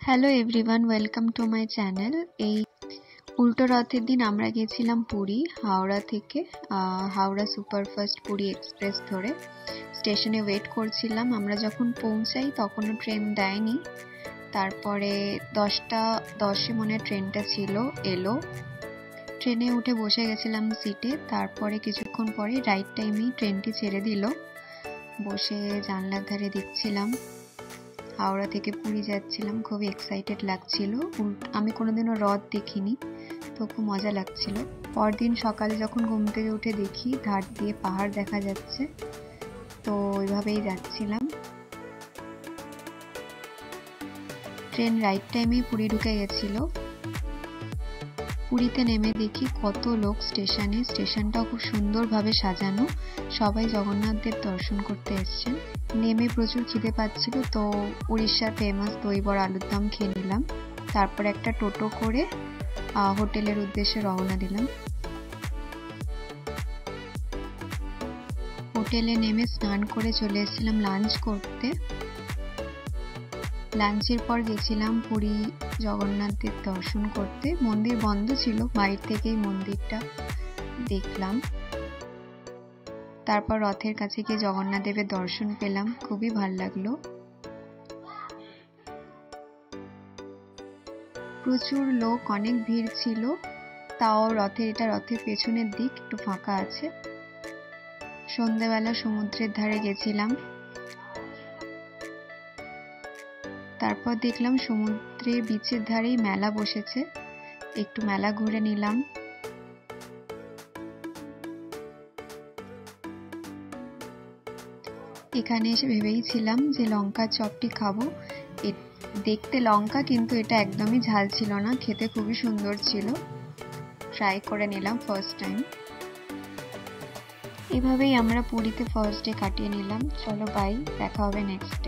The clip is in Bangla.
Hello everyone, welcome to my channel. এই উল্টো রথের দিন আমরা গেছিলাম পুরী। হাওড়া থেকে হাওড়া সুপারফাস্ট পুরী এক্সপ্রেস ধরে স্টেশনে ওয়েট করছিলাম। আমরা যখন পৌঁছাই তখনও ট্রেন দেয়নি। তারপরে 10:10 মনে ট্রেনটা ছিল, এলো। ট্রেনে উঠে বসে গেছিলাম সিটে। তারপরে কিছুক্ষণ পরে রাইট টাইমেই ট্রেনটি ছেড়ে দিল। বসে জানলার ধারে দেখছিলাম, হাওড়া থেকে পুরী যাচ্ছিলাম। খুবই এক্সাইটেড লাগছিল। আমি কোনোদিনও রথ দেখিনি, তো খুব মজা লাগছিল। পরদিন সকালে যখন ঘুম থেকে উঠে দেখি ধার দিয়ে পাহাড় দেখা যাচ্ছে, তো ওইভাবেই যাচ্ছিলাম। ট্রেন রাইট টাইমেই পুরী ঢুকে গেছিল। পুরীতে নেমে দেখি কত লোক স্টেশনে। স্টেশনটাও খুব সুন্দরভাবে সাজানো, সবাই জগন্নাথ দেব দর্শন করতে এসছেন। নেমে প্রচুর খিদে পাচ্ছিল, তো উড়িষ্যার ফেমাস দই বড়া আলুর দম খেয়ে নিলাম। তারপর একটা টোটো করে হোটেলের উদ্দেশ্যে রওনা দিলাম। হোটেলে নেমে স্নান করে চলে এসেছিলাম লাঞ্চ করতে। লাঞ্চের পর গেছিলাম পুরী জগন্নাথ দেব দর্শন করতে। মন্দির বন্ধ ছিল, বাইরে থেকেই মন্দিরটা দেখলাম। তারপর রথের কাছে গিয়ে জগন্নাথ দেবের দর্শন পেলাম, খুবই ভালো লাগলো। প্রচুর লোক, অনেক ভিড় ছিল। তাও রথের পেছনের দিক একটু ফাঁকা আছে। সন্ধ্যেবেলা সমুদ্রের ধারে গেছিলাম। তারপর দেখলাম সমুদ্রের বিচের ধারেই মেলা বসেছে, একটু মেলা ঘুরে নিলাম। এখানে এসে ভেবেইছিলাম যে লঙ্কার চপটি খাবো। দেখতে লঙ্কা, কিন্তু এটা একদমই ঝাল ছিল না, খেতে খুবই সুন্দর ছিল। ট্রাই করে নিলাম ফার্স্ট টাইম। এভাবেই আমরা পুরীতে ফার্স্ট ডে কাটিয়ে নিলাম। চলো বাই, দেখা হবে নেক্সট ডে।